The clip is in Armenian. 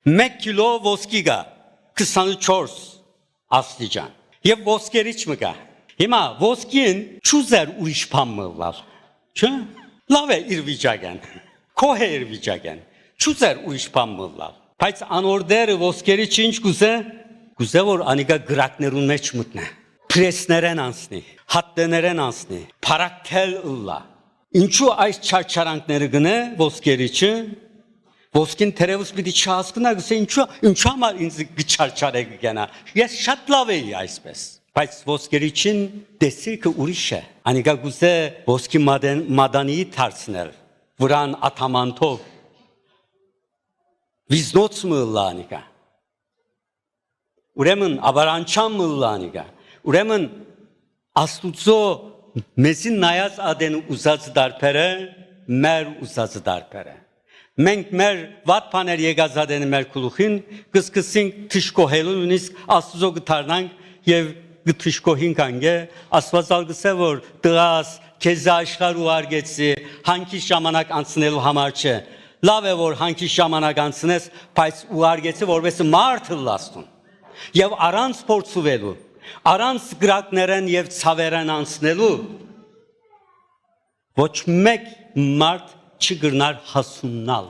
1 kilo ոսկի գա 24 աստիճան եւ ոսկերիչ մը գա հիմա ոսկին ճուզեր ուրիշ բան մլալ չէ լավ է իր վիճակեն քո է իր վիճակեն ճուզեր ուրիշ բան մլալ բայց անորդերը ոսկերիչ ինչ գուզե որ անիկա գրակներուն մեջ մտնե պրեսներեն անցնի հատներեն անցնի փարակել ըլլա ինչու այս չարչարանքները գնե ոսկերիչը ոսկին թերևս պիտի չհասկնա գսե ինչու համար ինձ գչարչարե գնա ես շատ լավ էի այսպես բայց ոսկերիչին տեսիքը ուրիշ է անիկա գուզե ոսկի մադանի դարձնել վրան աթամանտով վիզնոց մըլլա անիկա ուրեմն աբարանչան մըլլա անիկա ուրեմն աստուծո մեզին նայած ադեն ուզած դարբերը մեր ուզած դարբերը մենք մեր վատ բաներ եկած ադեն մեր գլուխին կսկսենք թշկոհելու նույնիսկ աստուծո գտարնանք եւ գթշկոհին կանգե աստվածալ գսե որ դրաս քեզ աշխարհ ու արգեցի հանքի ժամանակ անցնելու համար չէ լավ է որ հանքի ժամանակ անցնես բայց ու արգեցի որպես մարդ լաստուն եւ առանց փորձուվելու առանց գրակներեն եւ ցավերեն անցնելու ոչ մեկ մարդ չգրնար հասուննալ